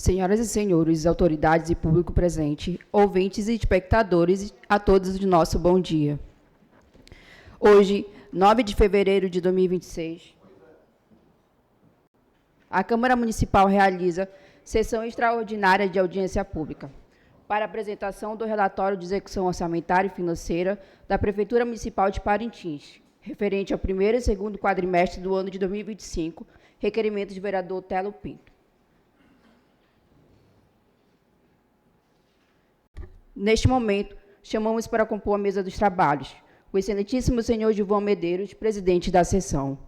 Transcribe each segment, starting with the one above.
Senhoras e senhores, autoridades e público presente, ouvintes e espectadores, a todos de nosso bom dia. Hoje, 9 de fevereiro de 2026, a Câmara Municipal realiza sessão extraordinária de audiência pública para apresentação do relatório de execução orçamentária e financeira da Prefeitura Municipal de Parintins, referente ao primeiro e segundo quadrimestre do ano de 2025, requerimento de vereador Telo Pinto. Neste momento, chamamos para compor a mesa dos trabalhos o excelentíssimo senhor Gilvão Medeiros, presidente da sessão.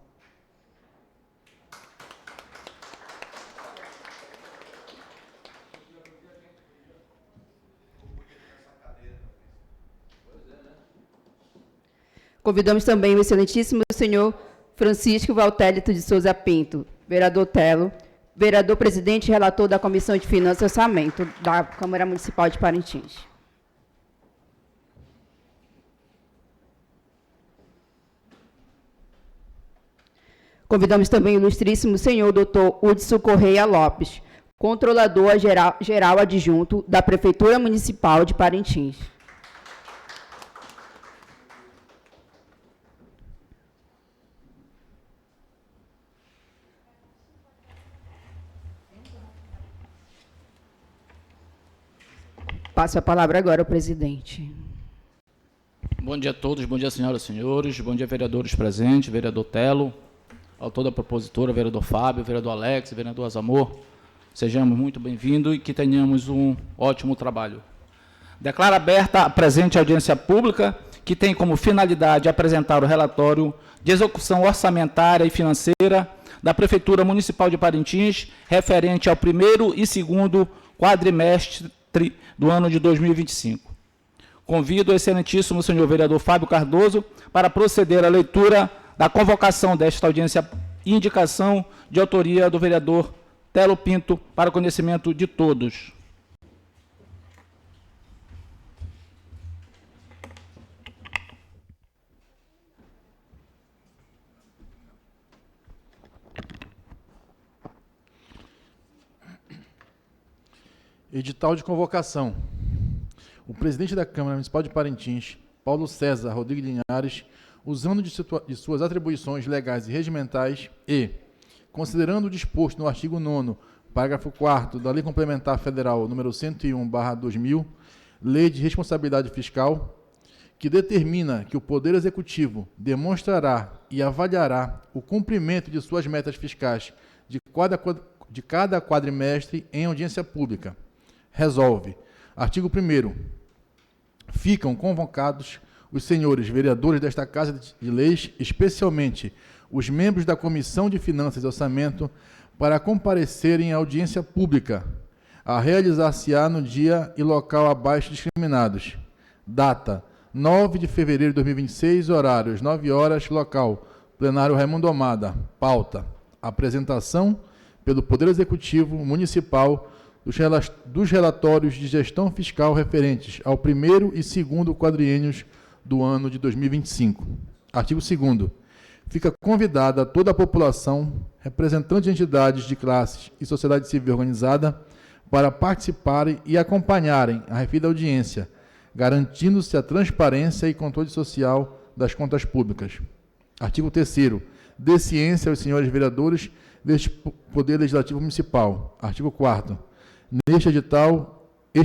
Convidamos também o excelentíssimo senhor Francisco Valtélito de Souza Pinto, vereador Telo, vereador presidente e relator da Comissão de Finanças e Orçamento da Câmara Municipal de Parintins. Convidamos também o ilustríssimo senhor doutor Hudson Correia Lopes, controlador geral adjunto da Prefeitura Municipal de Parintins. Passo a palavra agora ao presidente. Bom dia a todos, bom dia, senhoras e senhores, bom dia, vereadores presentes, vereador Telo, autor da propositora, vereador Fábio, vereador Alex, vereador Azamor. Sejamos muito bem-vindos e que tenhamos um ótimo trabalho. Declaro aberta a presente audiência pública, que tem como finalidade apresentar o relatório de execução orçamentária e financeira da Prefeitura Municipal de Parintins, referente ao primeiro e segundo quadrimestre do ano de 2025. Convido o excelentíssimo senhor vereador Fábio Cardoso para proceder à leitura da convocação desta audiência e indicação de autoria do vereador Telo Pinto para conhecimento de todos. Edital de convocação. O presidente da Câmara Municipal de Parintins, Paulo César Rodrigues Linhares, usando de suas atribuições legais e regimentais e, considerando o disposto no artigo 9º, parágrafo 4º da Lei Complementar Federal número 101/2000, Lei de Responsabilidade Fiscal, que determina que o Poder Executivo demonstrará e avaliará o cumprimento de suas metas fiscais de cada quadrimestre em audiência pública. Resolve. Artigo 1º. Ficam convocados os senhores vereadores desta Casa de Leis, especialmente os membros da Comissão de Finanças e Orçamento, para comparecerem à audiência pública, a realizar-se-á no dia e local abaixo discriminados. Data: 9 de fevereiro de 2026, horários 9 horas, local: Plenário Raimundo Amada. Pauta: apresentação pelo Poder Executivo Municipal dos relatórios de gestão fiscal referentes ao primeiro e segundo quadriênios do ano de 2025. Artigo 2º. Fica convidada toda a população, representantes de entidades de classes e sociedade civil organizada, para participarem e acompanharem a referida audiência, garantindo-se a transparência e controle social das contas públicas. Artigo 3º. Dê ciência aos senhores vereadores deste Poder Legislativo Municipal. Artigo 4º. Este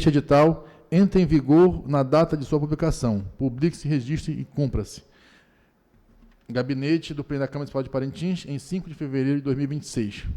edital entra em vigor na data de sua publicação. Publique-se, registre e cumpra-se. Gabinete do Presidente da Câmara Municipal de Parintins, em 5 de fevereiro de 2026.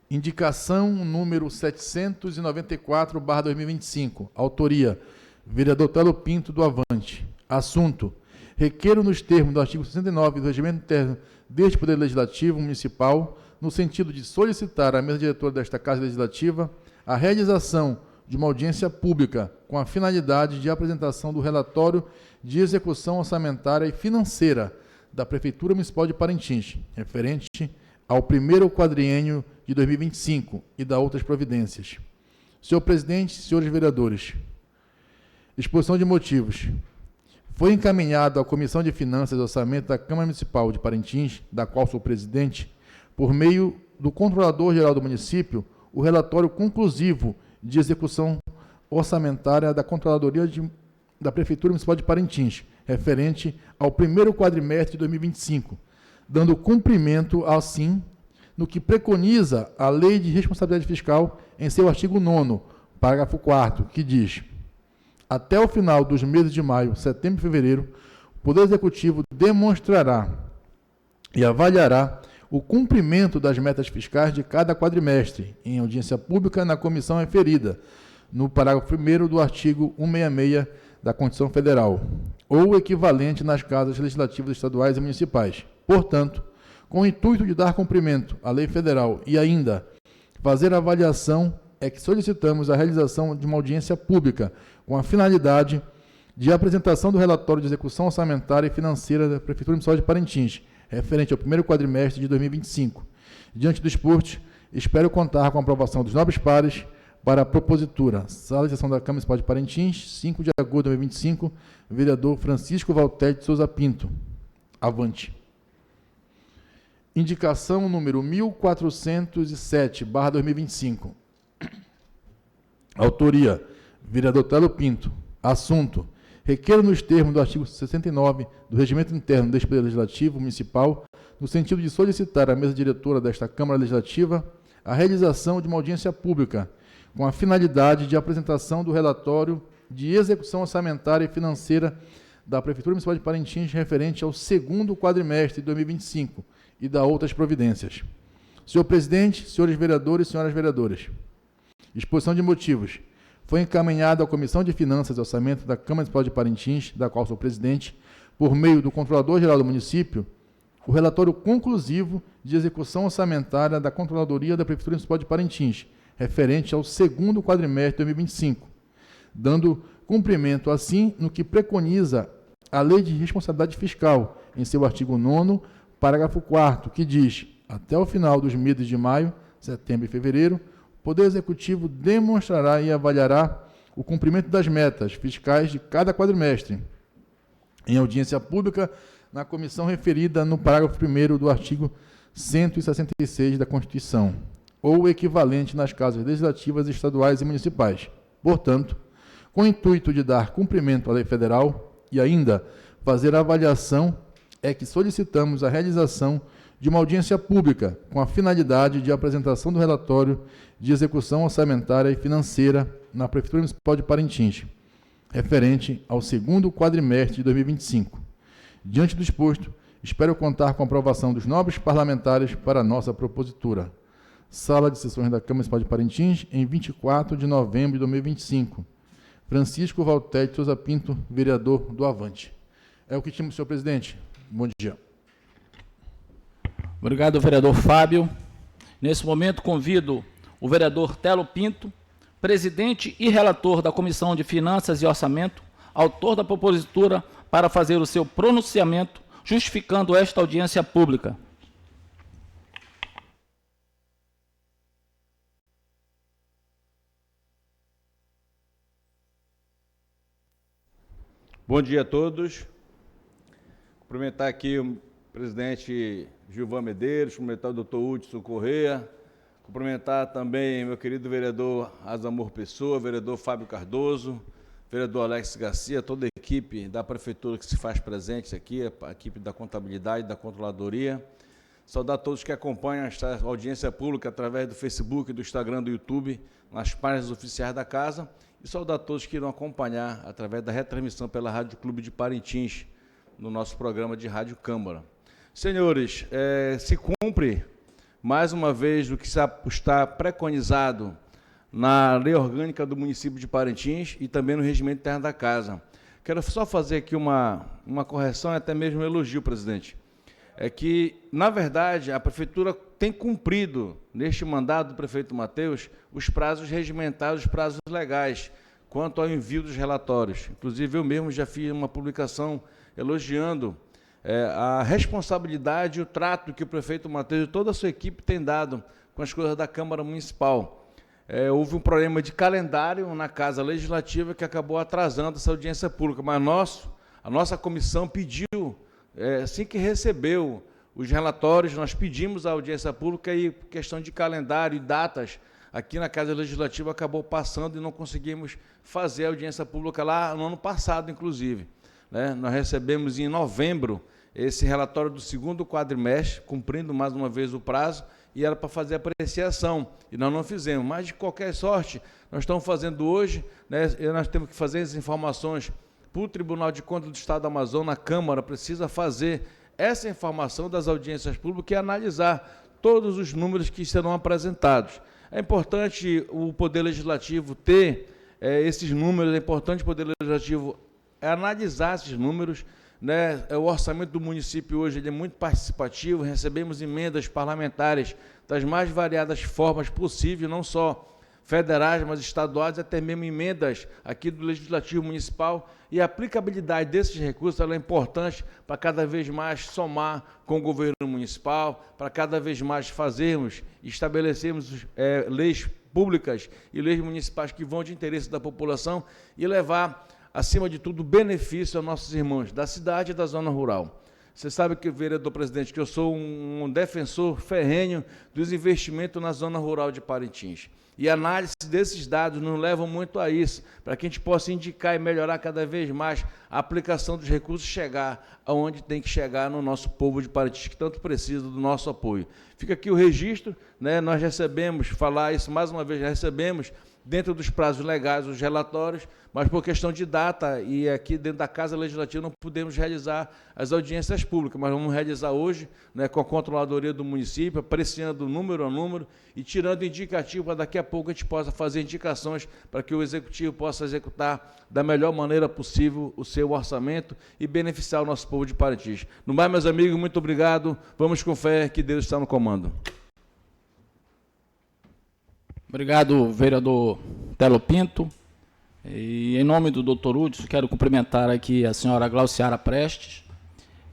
Indicação número 794/2025. Autoria: vereador Telo Pinto, do Avante. Assunto: requeiro nos termos do artigo 69 do Regimento Interno deste Poder Legislativo Municipal, no sentido de solicitar à mesa diretora desta Casa Legislativa a realização de uma audiência pública com a finalidade de apresentação do relatório de execução orçamentária e financeira da Prefeitura Municipal de Parintins, referente ao primeiro quadriênio de 2025 e da outras providências. Senhor presidente, senhores vereadores, exposição de motivos. Foi encaminhado à Comissão de Finanças e Orçamento da Câmara Municipal de Parintins, da qual sou presidente, por meio do Controlador-Geral do Município, o relatório conclusivo de execução orçamentária da Controladoria da Prefeitura Municipal de Parintins, referente ao primeiro quadrimestre de 2025, dando cumprimento, assim, no que preconiza a Lei de Responsabilidade Fiscal em seu artigo 9º, parágrafo 4º, que diz: até o final dos meses de maio, setembro e fevereiro, o Poder Executivo demonstrará e avaliará o cumprimento das metas fiscais de cada quadrimestre, em audiência pública na comissão referida, no parágrafo 1º do artigo 166 da Constituição Federal, ou equivalente nas casas legislativas estaduais e municipais. Portanto, com o intuito de dar cumprimento à lei federal e ainda fazer a avaliação, é que solicitamos a realização de uma audiência pública com a finalidade de apresentação do relatório de execução orçamentária e financeira da Prefeitura Municipal de Parintins, referente ao primeiro quadrimestre de 2025. Diante do exposto, espero contar com a aprovação dos nobres pares para a propositura. Sala de sessão da Câmara Municipal de Parintins, 5 de agosto de 2025, vereador Francisco Valter de Souza Pinto. Avante. Indicação número 1407/2025. Autoria: vereador Telo Pinto. Assunto: requer nos termos do artigo 69 do Regimento Interno deste Poder Legislativo Municipal, no sentido de solicitar à mesa diretora desta Câmara Legislativa a realização de uma audiência pública, com a finalidade de apresentação do relatório de execução orçamentária e financeira da Prefeitura Municipal de Parintins referente ao segundo quadrimestre de 2025 e da outras providências. Senhor presidente, senhores vereadores e senhoras vereadoras, exposição de motivos. Foi encaminhado à Comissão de Finanças e Orçamento da Câmara Municipal de Parintins, da qual sou presidente, por meio do Controlador-Geral do Município, o relatório conclusivo de execução orçamentária da Controladoria da Prefeitura Municipal de Parintins, referente ao segundo quadrimestre de 2025, dando cumprimento, assim, no que preconiza a Lei de Responsabilidade Fiscal, em seu artigo 9º, parágrafo 4º, que diz: até o final dos meses de maio, setembro e fevereiro, o Poder Executivo demonstrará e avaliará o cumprimento das metas fiscais de cada quadrimestre, em audiência pública na comissão referida no parágrafo 1º do artigo 166 da Constituição, ou equivalente nas casas legislativas estaduais e municipais. Portanto, com o intuito de dar cumprimento à lei federal e ainda fazer a avaliação, é que solicitamos a realização de uma audiência pública com a finalidade de apresentação do relatório de execução orçamentária e financeira na Prefeitura Municipal de Parintins, referente ao segundo quadrimestre de 2025. Diante do exposto, espero contar com a aprovação dos nobres parlamentares para a nossa propositura. Sala de Sessões da Câmara Municipal de Parintins, em 24 de novembro de 2025. Francisco Valter de Souza Pinto, vereador do Avante. É o que tínhamos, senhor presidente. Bom dia. Obrigado, vereador Fábio. Nesse momento, convido o vereador Telo Pinto, presidente e relator da Comissão de Finanças e Orçamento, autor da propositura, para fazer o seu pronunciamento, justificando esta audiência pública. Bom dia a todos. Cumprimentar aqui o presidente Gilvan Medeiros, cumprimentar o doutor Hudson Corrêa, cumprimentar também meu querido vereador Azamor Pessoa, vereador Fábio Cardoso, vereador Alex Garcia, toda a equipe da Prefeitura que se faz presente aqui, a equipe da Contabilidade, da Controladoria. Saudar a todos que acompanham esta audiência pública através do Facebook, do Instagram, do YouTube, nas páginas oficiais da Casa, e saudar a todos que irão acompanhar através da retransmissão pela Rádio Clube de Parintins, no nosso programa de Rádio Câmara. Senhores, se cumpre, mais uma vez, o que está preconizado na Lei Orgânica do município de Parintins e também no Regimento Interno da Casa. Quero só fazer aqui uma correção e até mesmo um elogio, presidente. É que, na verdade, a Prefeitura tem cumprido, neste mandato do prefeito Matheus, os prazos regimentais, os prazos legais, quanto ao envio dos relatórios. Inclusive, eu mesmo já fiz uma publicação elogiando a responsabilidade e o trato que o prefeito Matheus e toda a sua equipe tem dado com as coisas da Câmara Municipal. Houve um problema de calendário na Casa Legislativa que acabou atrasando essa audiência pública, mas a nossa comissão pediu, assim que recebeu os relatórios, nós pedimos a audiência pública e questão de calendário e datas, aqui na Casa Legislativa acabou passando e não conseguimos fazer a audiência pública lá no ano passado, inclusive, né? Nós recebemos em novembro esse relatório do segundo quadrimestre, cumprindo mais uma vez o prazo, e era para fazer apreciação, e nós não fizemos. Mas, de qualquer sorte, nós estamos fazendo hoje, né, e nós temos que fazer as informações para o Tribunal de Contas do Estado do Amazonas, a Câmara precisa fazer essa informação das audiências públicas e analisar todos os números que serão apresentados. É importante o Poder Legislativo ter esses números, é importante o Poder Legislativo analisar esses números, né? O orçamento do município hoje ele é muito participativo, recebemos emendas parlamentares das mais variadas formas possíveis, não só federais, mas estaduais, até mesmo emendas aqui do Legislativo Municipal, e a aplicabilidade desses recursos ela é importante para cada vez mais somar com o governo municipal, para cada vez mais fazermos, estabelecermos leis públicas e leis municipais que vão de interesse da população e levar, acima de tudo, benefício aos nossos irmãos da cidade e da zona rural. Você sabe, que, vereador presidente, que eu sou um defensor ferrenho dos investimentos na zona rural de Parintins. E a análise desses dados nos levam muito a isso, para que a gente possa indicar e melhorar cada vez mais a aplicação dos recursos, chegar aonde tem que chegar no nosso povo de Parintins, que tanto precisa do nosso apoio. Fica aqui o registro, né? Nós recebemos, falar isso mais uma vez, já recebemos, dentro dos prazos legais, os relatórios, mas por questão de data, e aqui dentro da Casa Legislativa não podemos realizar as audiências públicas, mas vamos realizar hoje, né, com a controladoria do município, apreciando número a número e tirando indicativo para daqui a pouco a gente possa fazer indicações para que o Executivo possa executar da melhor maneira possível o seu orçamento e beneficiar o nosso povo de Parintins. No mais, meus amigos, muito obrigado. Vamos com fé que Deus está no comando. Obrigado, vereador Telo Pinto. E, em nome do doutor Hudson, quero cumprimentar aqui a senhora Glauciara Prestes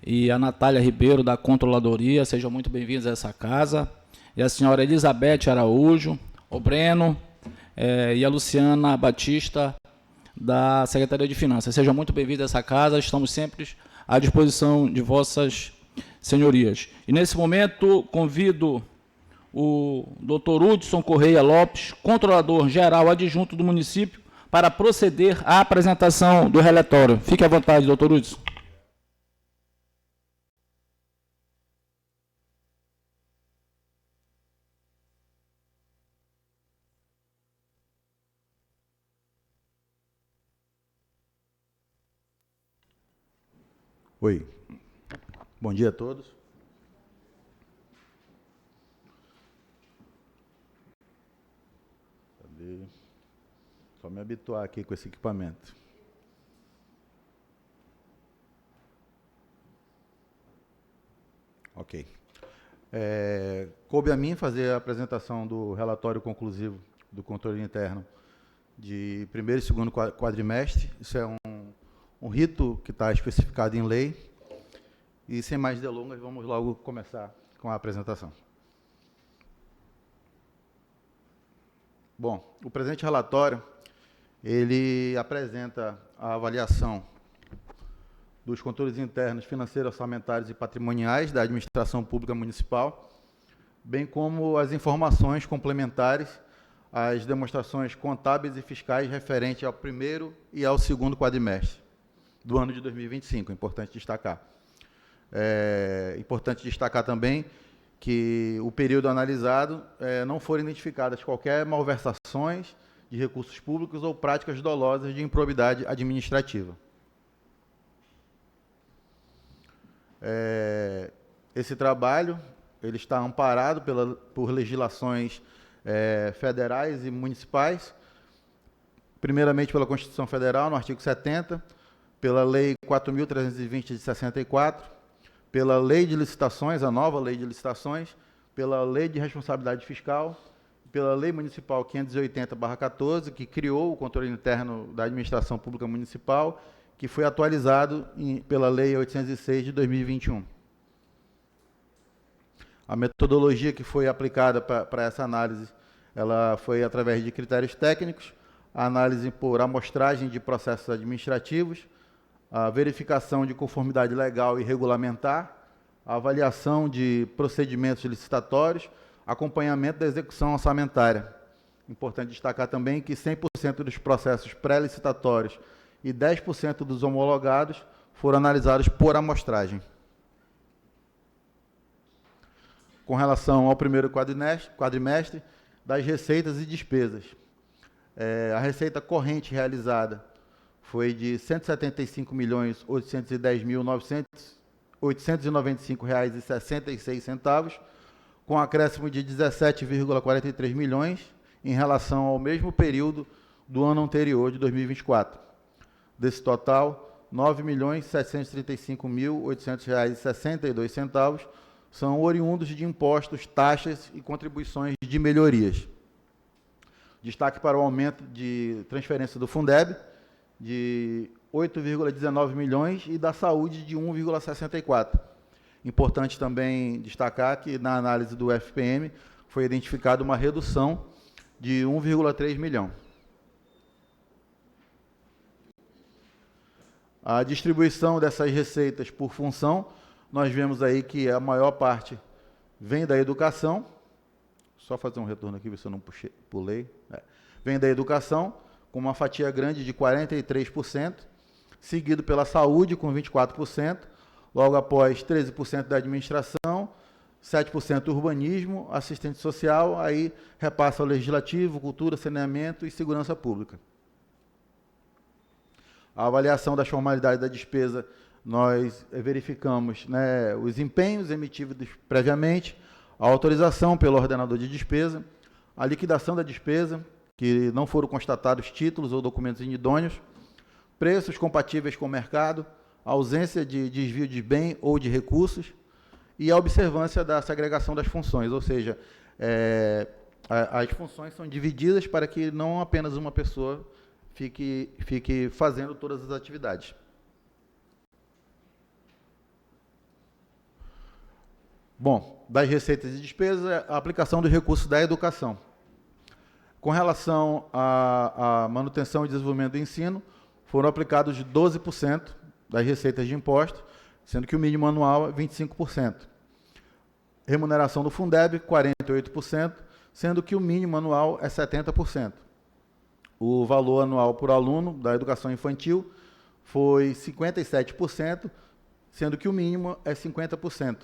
e a Natália Ribeiro, da Controladoria. Sejam muito bem-vindos a essa casa. E a senhora Elizabeth Araújo, o Breno e a Luciana Batista, da Secretaria de Finanças. Sejam muito bem-vindos a essa casa. Estamos sempre à disposição de vossas senhorias. E, nesse momento, convido o doutor Hudson Correia Lopes, controlador-geral adjunto do município, para proceder à apresentação do relatório. Fique à vontade, doutor Hudson. Oi, bom dia a todos. Só me habituar aqui com esse equipamento. Ok. Coube a mim fazer a apresentação do relatório conclusivo do controle interno de primeiro e segundo quadrimestre. Isso é um rito que está especificado em lei. E, sem mais delongas, vamos logo começar com a apresentação. Bom, o presente relatório, ele apresenta a avaliação dos controles internos financeiros, orçamentários e patrimoniais da administração pública municipal, bem como as informações complementares às demonstrações contábeis e fiscais referentes ao primeiro e ao segundo quadrimestre do ano de 2025, é importante destacar. É importante destacar também que o período analisado não foram identificadas qualquer malversações de recursos públicos ou práticas dolosas de improbidade administrativa. Esse trabalho ele está amparado por legislações federais e municipais, primeiramente pela Constituição Federal, no artigo 70, pela Lei 4.320 de 64, pela Lei de Licitações, a nova Lei de Licitações, pela Lei de Responsabilidade Fiscal, pela Lei Municipal 580/14, que criou o controle interno da administração pública municipal, que foi atualizado pela Lei 806 de 2021. A metodologia que foi aplicada para essa análise, ela foi através de critérios técnicos, a análise por amostragem de processos administrativos, a verificação de conformidade legal e regulamentar, avaliação de procedimentos licitatórios, acompanhamento da execução orçamentária. Importante destacar também que 100% dos processos pré-licitatórios e 10% dos homologados foram analisados por amostragem. Com relação ao primeiro quadrimestre das receitas e despesas, a receita corrente realizada foi de R$ 175.895.895,66, com acréscimo de 17,43 milhões em relação ao mesmo período do ano anterior, de 2024. Desse total, R$ 9.735.800,62 são oriundos de impostos, taxas e contribuições de melhorias. Destaque para o aumento de transferência do Fundeb, de 8,19 milhões, e da saúde, de 1,64. Importante também destacar que, na análise do FPM, foi identificada uma redução de 1,3 milhão. A distribuição dessas receitas por função, nós vemos aí que a maior parte vem da educação. Só fazer um retorno aqui, ver se eu não pulei. Vem da educação, com uma fatia grande de 43%, seguido pela saúde, com 24%, logo após 13% da administração, 7% urbanismo, assistente social, aí repassa ao legislativo, cultura, saneamento e segurança pública. A avaliação das formalidades da despesa, nós verificamos, né, os empenhos emitidos previamente, a autorização pelo ordenador de despesa, a liquidação da despesa, que não foram constatados títulos ou documentos inidôneos, preços compatíveis com o mercado, ausência de desvio de bem ou de recursos, e a observância da segregação das funções, ou seja, as funções são divididas para que não apenas uma pessoa fique fazendo todas as atividades. Bom, das receitas e despesas, a aplicação dos recursos da educação. Com relação à manutenção e desenvolvimento do ensino, foram aplicados 12% das receitas de impostos, sendo que o mínimo anual é 25%. Remuneração do Fundeb, 48%, sendo que o mínimo anual é 70%. O valor anual por aluno da educação infantil foi 57%, sendo que o mínimo é 50%.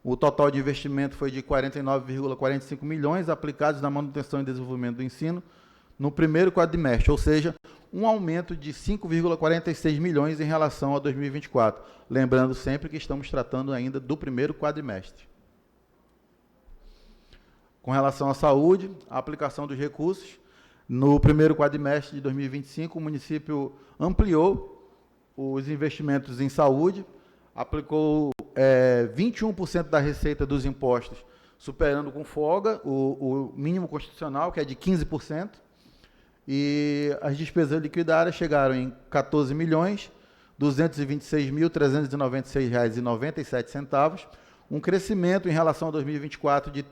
O total de investimento foi de 49,45 milhões aplicados na manutenção e desenvolvimento do ensino no primeiro quadrimestre, ou seja, um aumento de 5,46 milhões em relação a 2024. Lembrando sempre que estamos tratando ainda do primeiro quadrimestre. Com relação à saúde, a aplicação dos recursos, no primeiro quadrimestre de 2025, o município ampliou os investimentos em saúde, aplicou 21% da receita dos impostos, superando com folga o mínimo constitucional, que é de 15%, e as despesas liquidadas chegaram em R$ 14.226.396,97, um crescimento em relação a 2024 de R$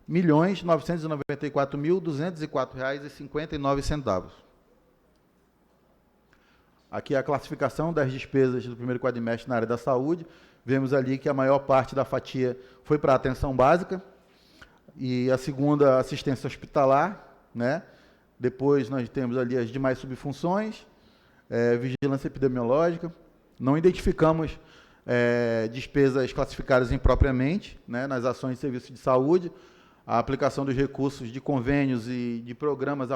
3.994.204,59. Aqui a classificação das despesas do primeiro quadrimestre na área da saúde. Vemos ali que a maior parte da fatia foi para a atenção básica e a segunda, assistência hospitalar, né? Depois nós temos ali as demais subfunções, vigilância epidemiológica. Não identificamos despesas classificadas impropriamente, né, nas ações de serviço de saúde. A aplicação dos recursos de convênios e de programas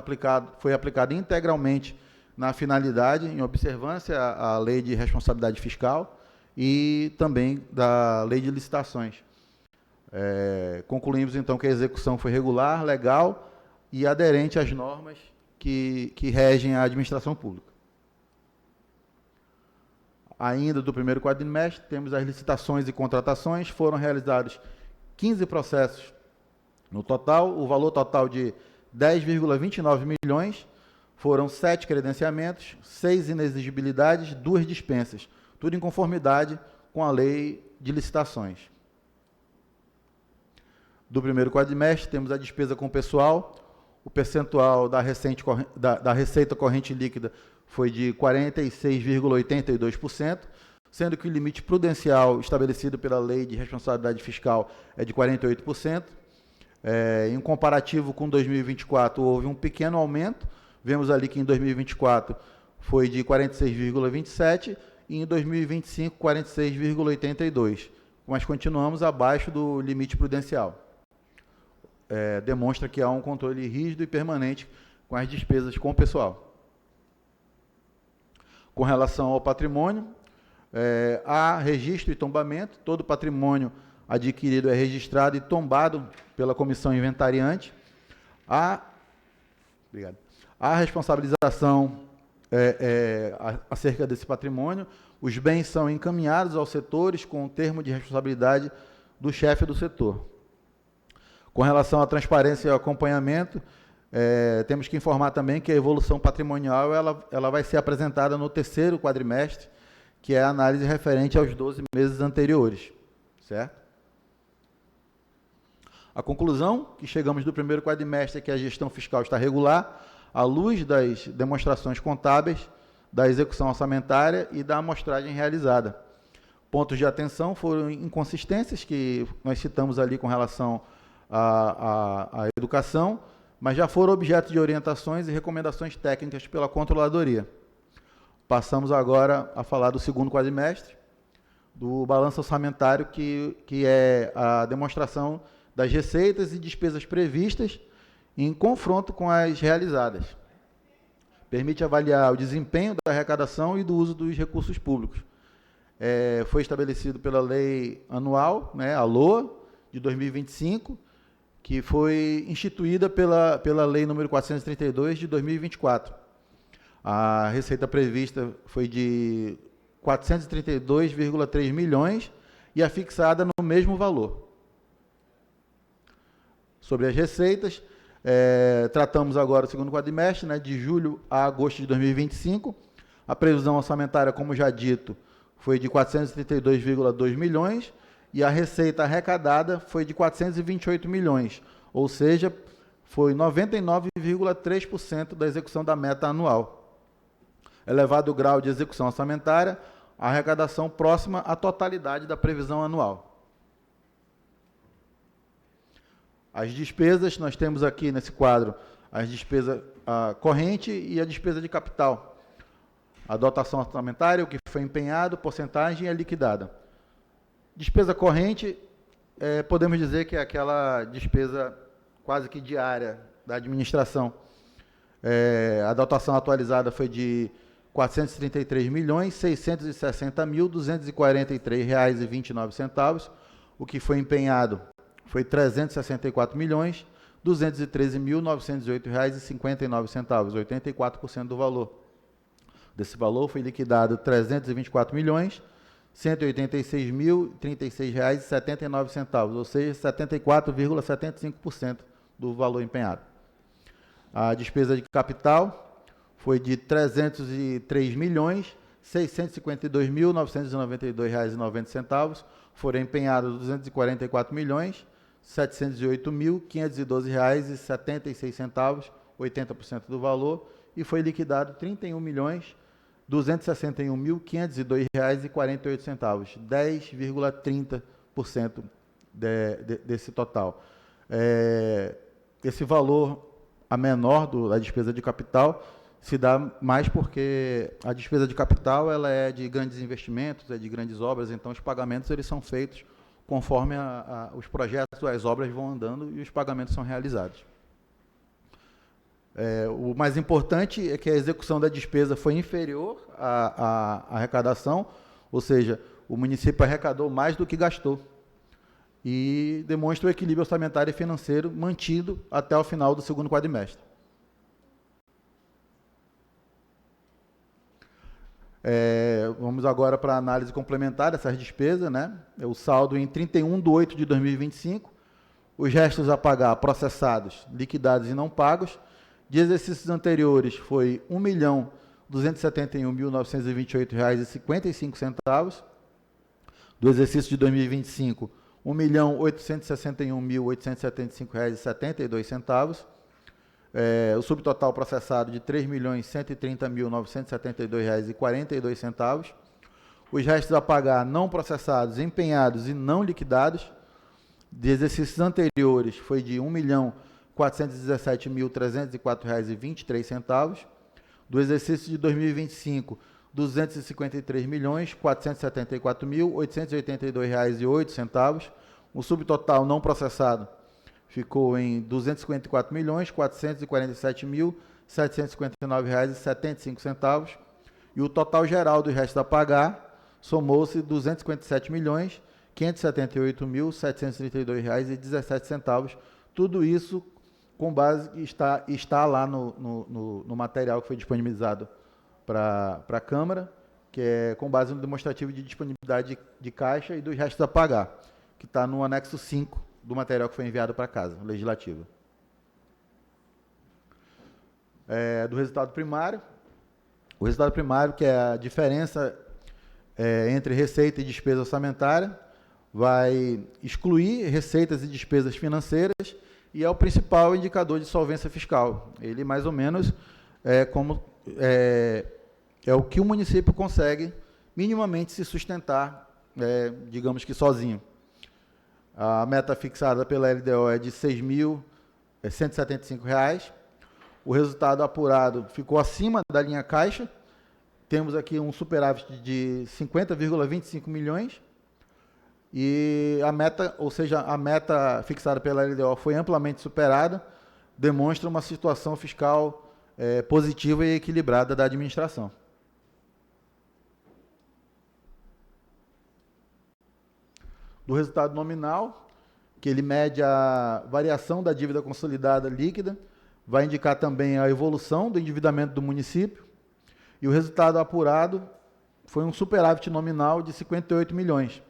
foi aplicada integralmente na finalidade, em observância à Lei de Responsabilidade Fiscal e também da Lei de Licitações. Concluímos, então, que a execução foi regular, legal e aderente às normas que regem a administração pública. Ainda do primeiro quadrimestre, temos as licitações e contratações. Foram realizados 15 processos no total, o valor total de 10,29 milhões, foram 7 credenciamentos, 6 inexigibilidades, 2 dispensas, tudo em conformidade com a lei de licitações. Do primeiro quadrimestre, temos a despesa com pessoal, o percentual da receita corrente líquida foi de 46,82%, sendo que o limite prudencial estabelecido pela Lei de Responsabilidade Fiscal é de 48%. Em comparativo com 2024, houve um pequeno aumento. Vemos ali que em 2024 foi de 46,27% e em 2025, 46,82%. Mas continuamos abaixo do limite prudencial. Demonstra que há um controle rígido e permanente com as despesas com o pessoal. Com relação ao patrimônio, há registro e tombamento. Todo patrimônio adquirido é registrado e tombado pela comissão inventariante. Há responsabilização acerca desse patrimônio. Os bens são encaminhados aos setores com o termo de responsabilidade do chefe do setor. Com relação à transparência e ao acompanhamento, temos que informar também que a evolução patrimonial ela vai ser apresentada no terceiro quadrimestre, que é a análise referente aos 12 meses anteriores, certo? A conclusão que chegamos do primeiro quadrimestre é que a gestão fiscal está regular, à luz das demonstrações contábeis, da execução orçamentária e da amostragem realizada. Pontos de atenção foram inconsistências que nós citamos ali com relação à educação, mas já foram objeto de orientações e recomendações técnicas pela Controladoria. Passamos agora a falar do segundo quadrimestre, do balanço orçamentário, que é a demonstração das receitas e despesas previstas em confronto com as realizadas. Permite avaliar o desempenho da arrecadação e do uso dos recursos públicos. Foi estabelecido pela Lei Anual, a LOA, de 2025, que foi instituída pela Lei número 432, de 2024. A receita prevista foi de 432,3 milhões e a fixada no mesmo valor. Sobre as receitas, tratamos agora o segundo quadrimestre, de julho a agosto de 2025. A previsão orçamentária, como já dito, foi de 432,2 milhões e a receita arrecadada foi de 428 milhões, ou seja, foi 99,3% da execução da meta anual. Elevado o grau de execução orçamentária, a arrecadação próxima à totalidade da previsão anual. As despesas, nós temos aqui nesse quadro as despesas corrente e a despesa de capital. A dotação orçamentária, o que foi empenhado, porcentagem e a liquidada. Despesa corrente, podemos dizer que é aquela despesa quase que diária da administração. A dotação atualizada foi de R$ 433.660.243,29, o que foi empenhado foi R$ 364.213.908,59, 84% do valor. Desse valor foi liquidado R$ 324.186.036,79, ou seja, 74,75% do valor empenhado. A despesa de capital foi de R$ 303.652.992,90, foram empenhados R$ 244.708.512,76, 80% do valor, e foi liquidado R$ 31.261.502,48, 10,30% desse total. Esse valor, a menor da despesa de capital, se dá mais porque a despesa de capital ela é de grandes investimentos, é de grandes obras, então os pagamentos eles são feitos conforme os projetos, as obras vão andando e os pagamentos são realizados. O mais importante é que a execução da despesa foi inferior à arrecadação, ou seja, o município arrecadou mais do que gastou, e demonstra o equilíbrio orçamentário e financeiro mantido até o final do segundo quadrimestre. Vamos agora para a análise complementar dessas despesas, O saldo em 31/8 de 2025, os restos a pagar processados, liquidados e não pagos, de exercícios anteriores foi R$ 1.271.928,55, do exercício de 2025, R$ 1.861.875,72, o subtotal processado de R$ 3.130.972,42, os restos a pagar não processados, empenhados e não liquidados, de exercícios anteriores, foi de R$ 1.417.304,23. Do exercício de 2025, R$ 253.474.882,08. O subtotal não processado ficou em R$ 254.447.759,75. E o total geral do resto a pagar somou-se R$ 257.578.732,17. Tudo isso com base que está lá no material que foi disponibilizado para a Câmara, que é com base no demonstrativo de disponibilidade de caixa e dos restos a pagar, que está no anexo 5 do material que foi enviado para a Casa Legislativa. Do resultado primário. O resultado primário, que é a diferença entre receita e despesa orçamentária, vai excluir receitas e despesas financeiras e é o principal indicador de solvência fiscal. Ele, mais ou menos, é o que o município consegue minimamente se sustentar, digamos que sozinho. A meta fixada pela LDO é de R$ 6.175. O resultado apurado ficou acima da linha caixa. Temos aqui um superávit de 50,25 milhões. E a meta, ou seja, a meta fixada pela LDO foi amplamente superada, demonstra uma situação fiscal positiva e equilibrada da administração. Do resultado nominal, que ele mede a variação da dívida consolidada líquida, vai indicar também a evolução do endividamento do município, e o resultado apurado foi um superávit nominal de 58 milhões.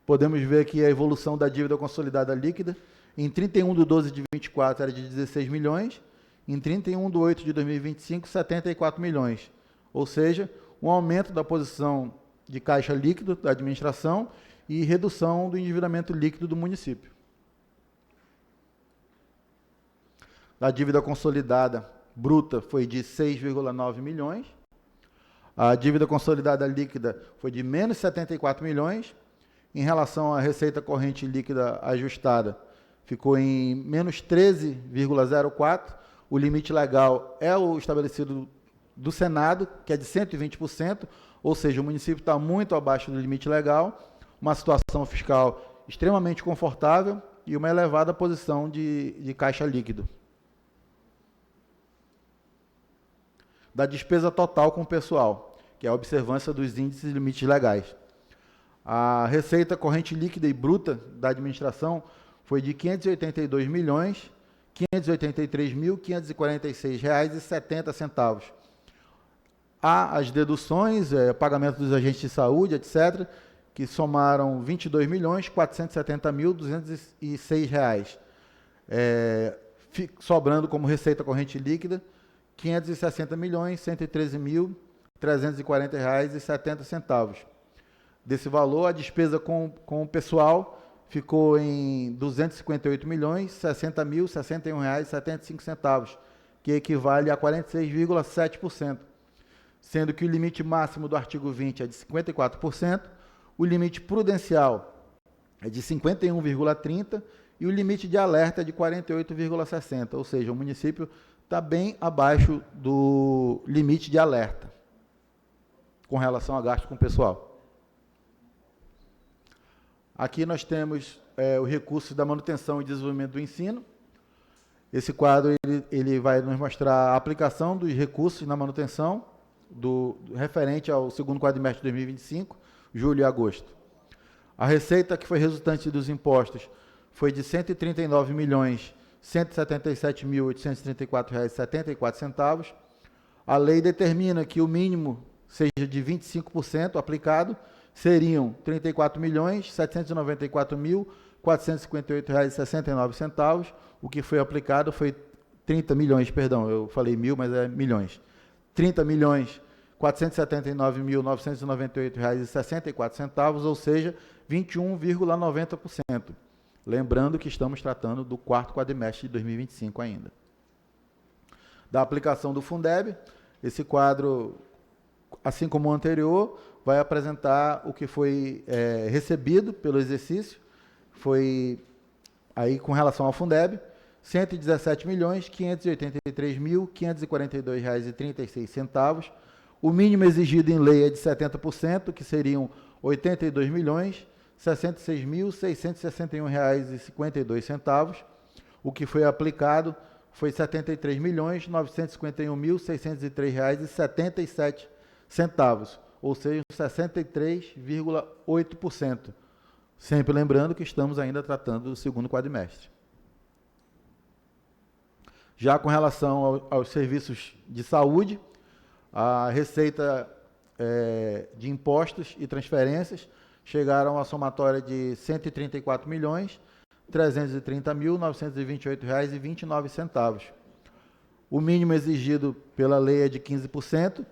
Podemos ver que a evolução da dívida consolidada líquida, em 31/12 de 24 era de 16 milhões, em 31/8 de 2025, 74 milhões. Ou seja, um aumento da posição de caixa líquido da administração e redução do endividamento líquido do município. A dívida consolidada bruta foi de 6,9 milhões. A dívida consolidada líquida foi de menos 74 milhões. Em relação à receita corrente líquida ajustada, ficou em menos 13,04. O limite legal é o estabelecido do Senado, que é de 120%, ou seja, o município está muito abaixo do limite legal, uma situação fiscal extremamente confortável e uma elevada posição de caixa líquido. Da despesa total com o pessoal, que é a observância dos índices e limites legais. A receita corrente líquida e bruta da administração foi de R$ 582.583.546,70. Há as deduções, pagamento dos agentes de saúde, etc., que somaram R$ 22.470.206, sobrando como receita corrente líquida R$ 560.113.340,70. Desse valor, a despesa com o pessoal ficou em R$ 258.060.061,75, que equivale a 46,7%, sendo que o limite máximo do artigo 20 é de 54%, o limite prudencial é de 51,30% e o limite de alerta é de 48,60%, ou seja, o município está bem abaixo do limite de alerta com relação a gasto com o pessoal. Aqui nós temos os recursos da manutenção e desenvolvimento do ensino. Esse quadro ele vai nos mostrar a aplicação dos recursos na manutenção referente ao segundo quadrimestre de 2025, julho e agosto. A receita que foi resultante dos impostos foi de R$ 139.177.834,74. A lei determina que o mínimo seja de 25% aplicado, seriam R$ 34.794.458,69. O que foi aplicado foi 30 milhões, perdão, eu falei mil, mas é milhões. R$ 30.479.998,64, ou seja, 21,90%. Lembrando que estamos tratando do quarto quadrimestre de 2025 ainda. Da aplicação do Fundeb, esse quadro, assim como o anterior, vai apresentar o que foi recebido pelo exercício, foi aí com relação ao Fundeb, R$ 117.583.542,36. O mínimo exigido em lei é de 70%, que seriam R$ 82.066.661,52. O que foi aplicado foi R$ 73.951.603,77, ou seja, 63,8%. Sempre lembrando que estamos ainda tratando do segundo quadrimestre. Já com relação aos serviços de saúde, a receita de impostos e transferências chegaram à somatória de R$ 134.330.928,29. O mínimo exigido pela lei é de 15%,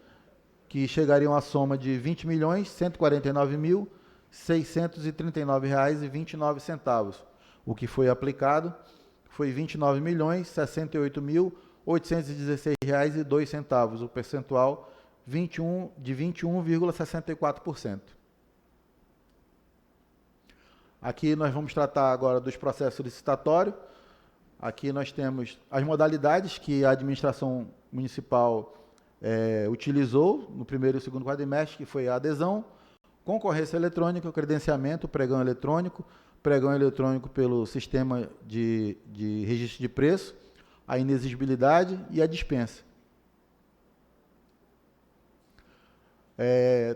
que chegariam à soma de R$ 20.149.639,29. O que foi aplicado foi R$ 29.068.816,02, o percentual de 21,64%. Aqui nós vamos tratar agora dos processos licitatórios. Aqui nós temos as modalidades que a administração municipal utilizou no primeiro e segundo quadrimestre, que foi a adesão, concorrência eletrônica, credenciamento, pregão eletrônico pelo sistema de registro de preço, a inexigibilidade e a dispensa.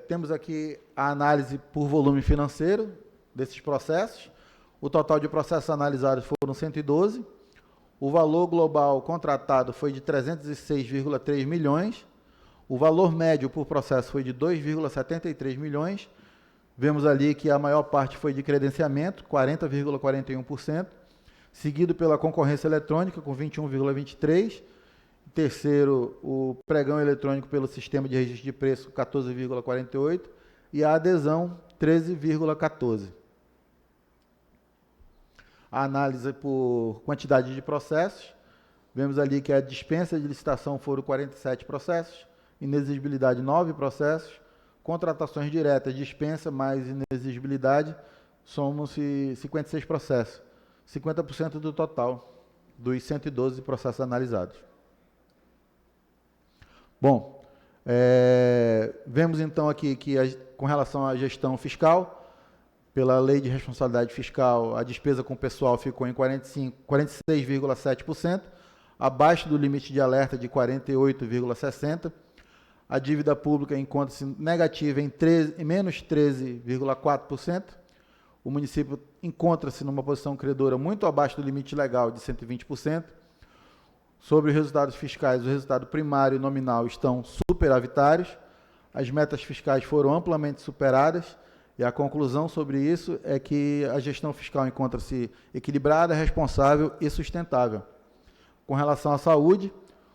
Temos aqui a análise por volume financeiro desses processos. O total de processos analisados foram 112. O valor global contratado foi de 306,3 milhões. O valor médio por processo foi de 2,73 milhões. Vemos ali que a maior parte foi de credenciamento, 40,41%, seguido pela concorrência eletrônica, com 21,23%. Terceiro, o pregão eletrônico pelo sistema de registro de preço, 14,48%, e a adesão, 13,14%. A análise por quantidade de processos, vemos ali que a dispensa de licitação foram 47 processos, inexigibilidade 9 processos, contratações diretas, dispensa mais inexigibilidade, somam-se 56 processos, 50% do total dos 112 processos analisados. Bom, vemos então aqui que com relação à gestão fiscal, pela Lei de Responsabilidade Fiscal, a despesa com o pessoal ficou em 46,7%, abaixo do limite de alerta de 48,60%. A dívida pública encontra-se negativa em menos 13,4%. O município encontra-se numa posição credora muito abaixo do limite legal de 120%. Sobre os resultados fiscais, o resultado primário e nominal estão superavitários. As metas fiscais foram amplamente superadas. E a conclusão sobre isso é que a gestão fiscal encontra-se equilibrada, responsável e sustentável. Com relação à saúde,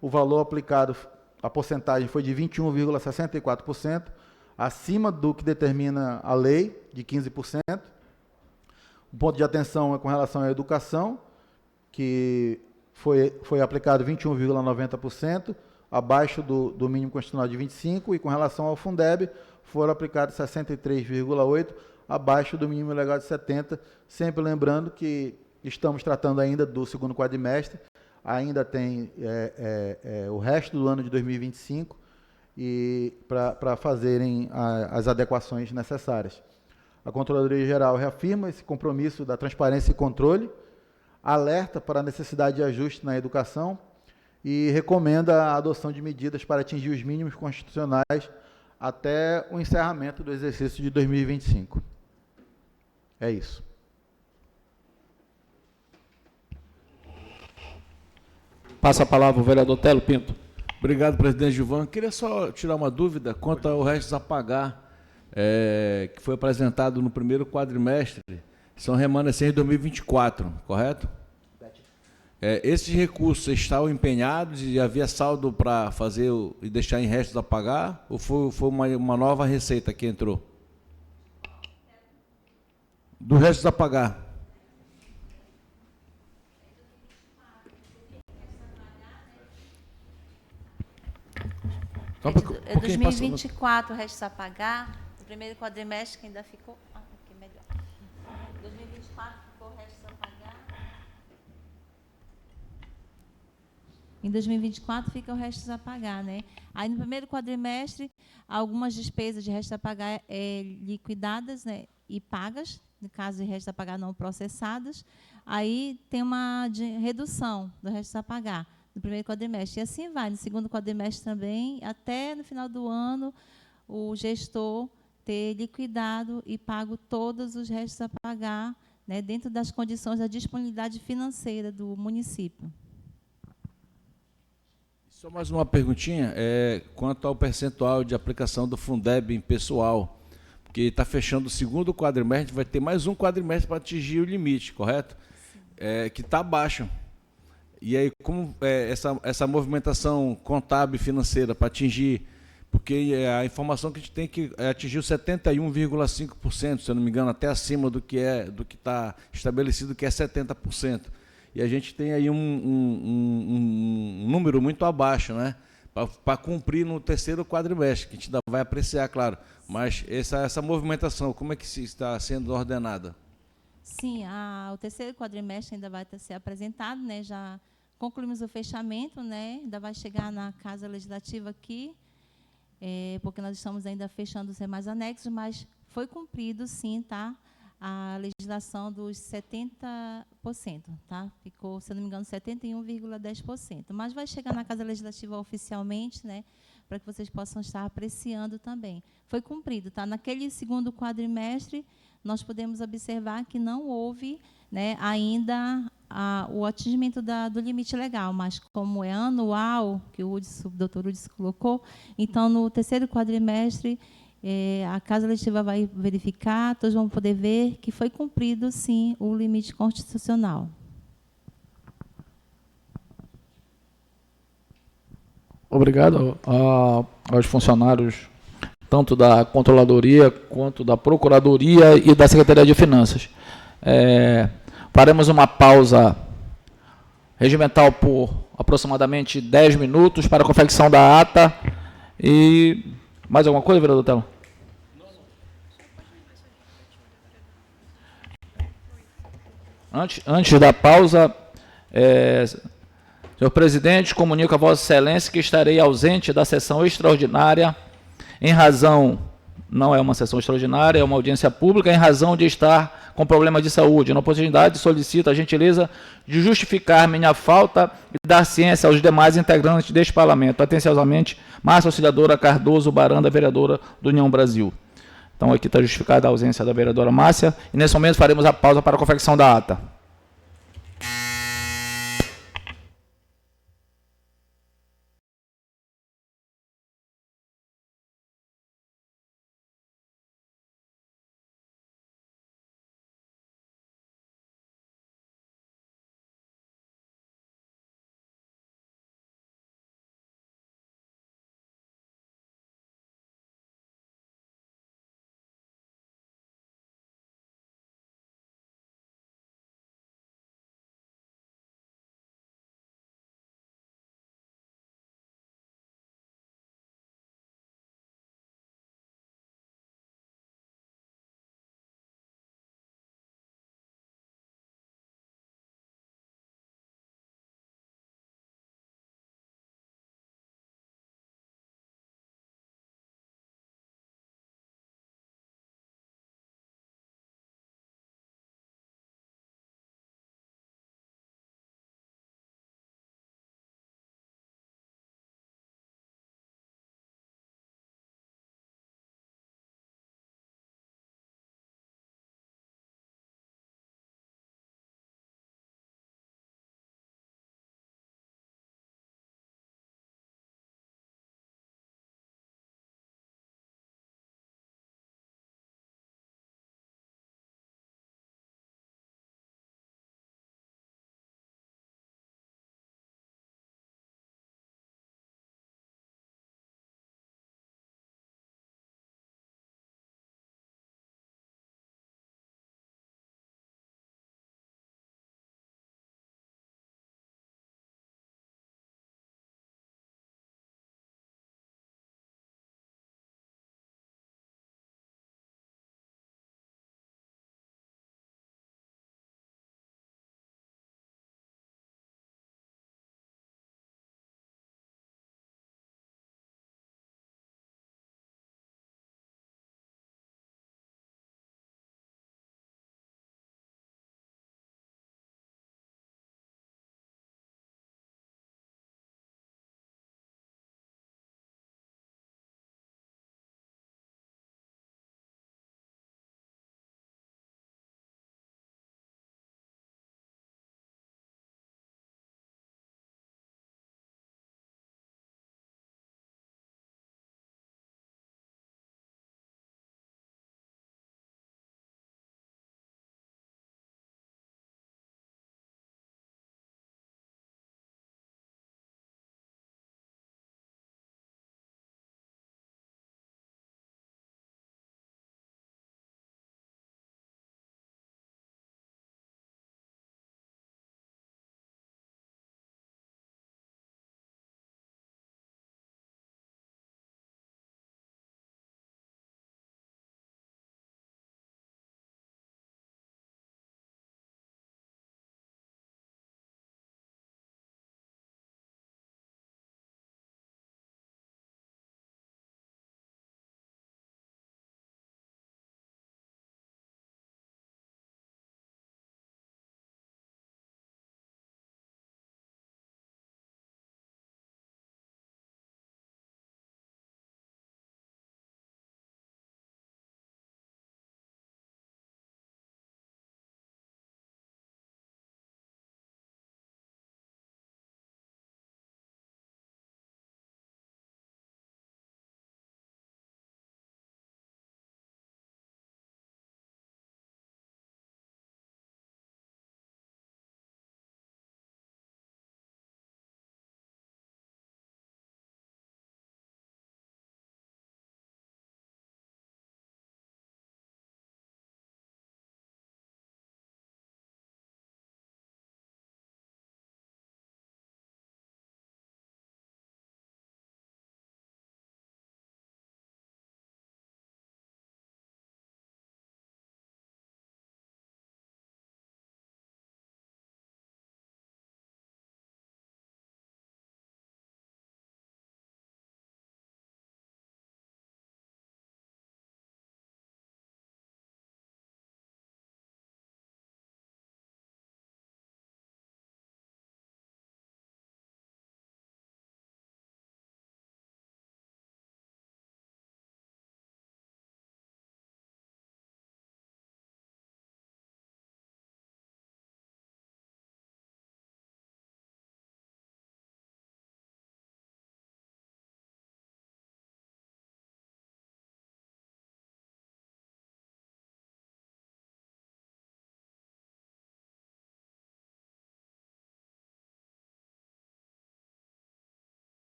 o valor aplicado, a porcentagem foi de 21,64%, acima do que determina a lei, de 15%. O ponto de atenção é com relação à educação, que foi aplicado 21,90%, abaixo do mínimo constitucional de 25%, e com relação ao Fundeb, foram aplicados 63,8%, abaixo do mínimo legal de 70%, sempre lembrando que estamos tratando ainda do segundo quadrimestre, ainda tem o resto do ano de 2025 e para fazerem as adequações necessárias. A Controladoria Geral reafirma esse compromisso da transparência e controle, alerta para a necessidade de ajuste na educação e recomenda a adoção de medidas para atingir os mínimos constitucionais até o encerramento do exercício de 2025. É isso. Passa a palavra o vereador Telo Pinto. Obrigado, presidente Gilvan. Queria só tirar uma dúvida quanto ao restos a pagar, que foi apresentado no primeiro quadrimestre, são remanescentes de 2024, correto? Esses recursos estavam empenhados e havia saldo para fazer e deixar em restos a pagar, ou foi uma nova receita que entrou? Do restos a pagar. É 2024 restos a pagar, do primeiro quadrimestre, que ainda ficou... aqui melhor. 2024 ficou restos a pagar. Em 2024 fica o restos a pagar, né? Aí no primeiro quadrimestre, algumas despesas de restos a pagar liquidadas, né, e pagas, no caso de restos a pagar não processados. Aí tem uma redução do restos a pagar no primeiro quadrimestre. E assim vai, no segundo quadrimestre também, até no final do ano, o gestor ter liquidado e pago todos os restos a pagar, né, dentro das condições da disponibilidade financeira do município. Só mais uma perguntinha, quanto ao percentual de aplicação do Fundeb em pessoal, porque está fechando o segundo quadrimestre, vai ter mais um quadrimestre para atingir o limite, correto? Que está baixo. E aí, como essa movimentação contábil e financeira para atingir, porque a informação que a gente tem que atingir 71,5%, se eu não me engano, até acima do que está estabelecido, que é 70%. E a gente tem aí um número muito abaixo, né? Para cumprir no terceiro quadrimestre, que a gente ainda vai apreciar, claro. Mas essa movimentação, como é que está sendo ordenada? Sim, o terceiro quadrimestre ainda vai ser apresentado, né? Já concluímos o fechamento, né? Ainda vai chegar na Casa Legislativa aqui, porque nós estamos ainda fechando os demais anexos, mas foi cumprido, sim, tá? A legislação dos 70%, tá? Ficou, se eu não me engano, 71,10%. Mas vai chegar na Casa Legislativa oficialmente, né? Para que vocês possam estar apreciando também. Foi cumprido, tá? Naquele segundo quadrimestre, nós podemos observar que não houve, né, ainda o atingimento do limite legal, mas como é anual, que o doutor Udis colocou, então, no terceiro quadrimestre, a Casa Legislativa vai verificar, todos vão poder ver que foi cumprido, sim, o limite constitucional. Obrigado aos funcionários, tanto da Controladoria, quanto da Procuradoria e da Secretaria de Finanças. Faremos uma pausa regimental por aproximadamente 10 minutos para a confecção da ata. E mais alguma coisa, vereador Telo? Antes da pausa, senhor presidente, comunico a Vossa Excelência que estarei ausente da sessão extraordinária, em razão, não é uma sessão extraordinária, é uma audiência pública, em razão de estar com problema de saúde. Na oportunidade, solicito a gentileza de justificar minha falta e dar ciência aos demais integrantes deste parlamento. Atenciosamente, Márcia Auxiliadora Cardoso Baranda, vereadora do União Brasil. Então, aqui está justificada a ausência da vereadora Márcia, e nesse momento faremos a pausa para a confecção da ata.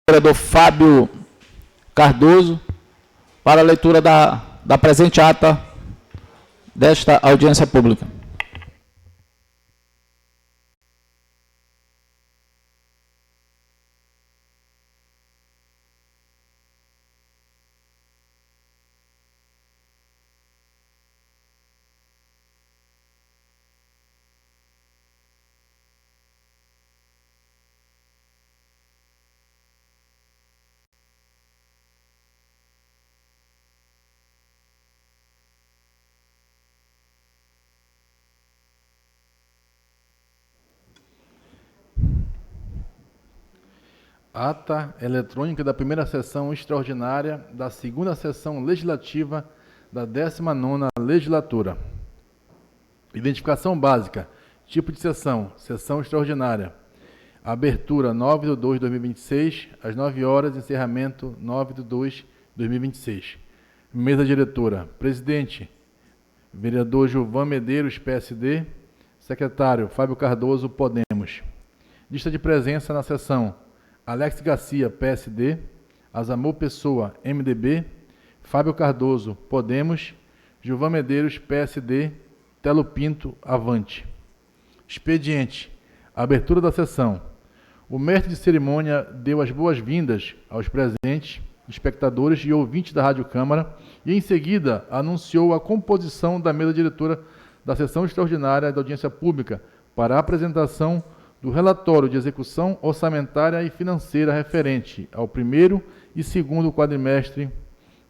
vereador Fábio Cardoso para a leitura da presente ata desta audiência pública. Ata eletrônica da primeira sessão extraordinária da segunda sessão legislativa da 19ª legislatura. Identificação básica. Tipo de sessão. Sessão extraordinária. Abertura 9/2/2026, às 9 horas. Encerramento 9/2/2026. Mesa diretora. Presidente, vereador Gilvan Medeiros, PSD. Secretário, Fábio Cardoso, Podemos. Lista de presença na sessão. Alex Garcia, PSD, Azamor Pessoa, MDB, Fábio Cardoso, Podemos, Gilvan Medeiros, PSD, Telo Pinto, Avante. Expediente. Abertura da sessão. O mestre de cerimônia deu as boas-vindas aos presentes, espectadores e ouvintes da Rádio Câmara e, em seguida, anunciou a composição da mesa diretora da sessão extraordinária da audiência pública para a apresentação do relatório de execução orçamentária e financeira referente ao primeiro e segundo quadrimestre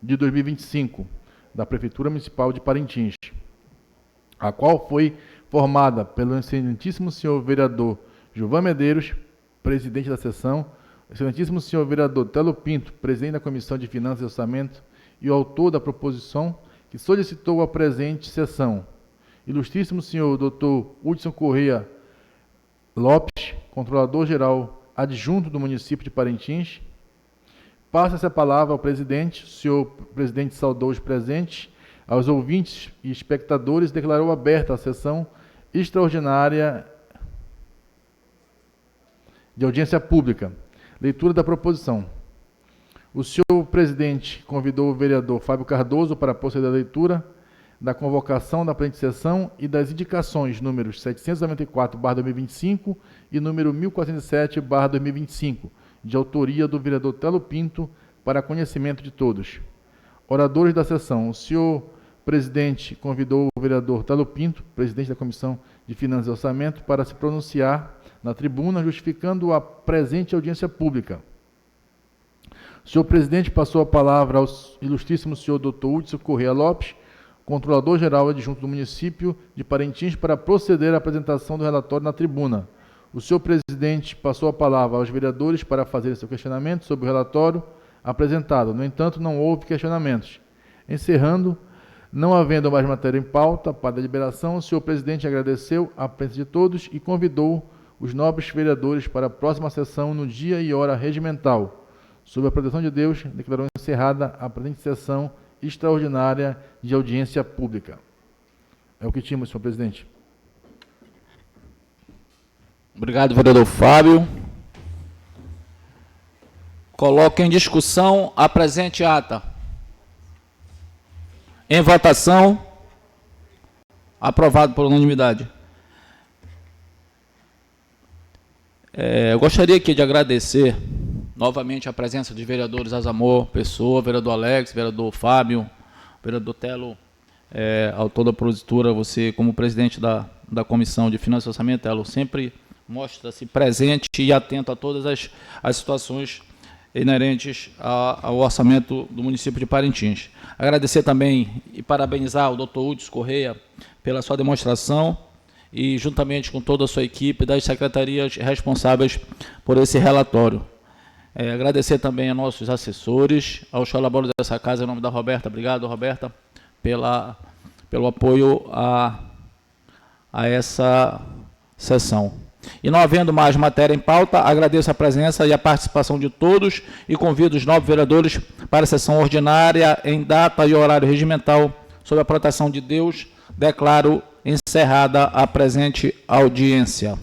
de 2025 da Prefeitura Municipal de Parintins, a qual foi formada pelo excelentíssimo senhor vereador Gilvan Medeiros, presidente da sessão, excelentíssimo senhor vereador Telo Pinto, presidente da Comissão de Finanças e Orçamento e o autor da proposição que solicitou a presente sessão, ilustríssimo senhor doutor Hudson Correia Lopes, controlador-geral adjunto do município de Parintins. Passa-se a palavra ao presidente. O senhor presidente saudou os presentes, aos ouvintes e espectadores, declarou aberta a sessão extraordinária de audiência pública. Leitura da proposição. O senhor presidente convidou o vereador Fábio Cardoso para proceder à leitura da convocação da presente sessão e das indicações números 794/2025 e número 1407/2025, de autoria do vereador Telo Pinto, para conhecimento de todos. Oradores da sessão. O senhor presidente convidou o vereador Telo Pinto, presidente da Comissão de Finanças e Orçamento, para se pronunciar na tribuna, justificando a presente audiência pública. O senhor presidente passou a palavra ao ilustríssimo senhor doutor Hudson Correia Lopes, controlador-geral adjunto do município de Parintins, para proceder à apresentação do relatório na tribuna. O senhor presidente passou a palavra aos vereadores para fazer seu questionamento sobre o relatório apresentado. No entanto, não houve questionamentos. Encerrando, não havendo mais matéria em pauta para a deliberação, o senhor presidente agradeceu a presença de todos e convidou os nobres vereadores para a próxima sessão no dia e hora regimental. Sob a proteção de Deus, declarou encerrada a presente sessão extraordinária de audiência pública. É o que tínhamos, senhor presidente. Obrigado, vereador Fábio. Coloco em discussão a presente ata. Em votação. Aprovado por unanimidade. Eu gostaria aqui de agradecer novamente a presença de vereadores Azamor Pessoa, vereador Alex, vereador Fábio, vereador Telo, autor da propositura. Você, como presidente da Comissão de Finanças e Orçamento, Telo, sempre mostra-se presente e atento a todas as situações inerentes ao orçamento do município de Parintins. Agradecer também e parabenizar o doutor Hudson Correia pela sua demonstração e, juntamente com toda a sua equipe, das secretarias responsáveis por esse relatório. Agradecer também a nossos assessores, aos colaboradores dessa casa, em nome da Roberta. Obrigado, Roberta, pelo apoio a essa sessão. E não havendo mais matéria em pauta, agradeço a presença e a participação de todos e convido os 9 vereadores para a sessão ordinária em data e horário regimental. Sob a proteção de Deus, declaro encerrada a presente audiência.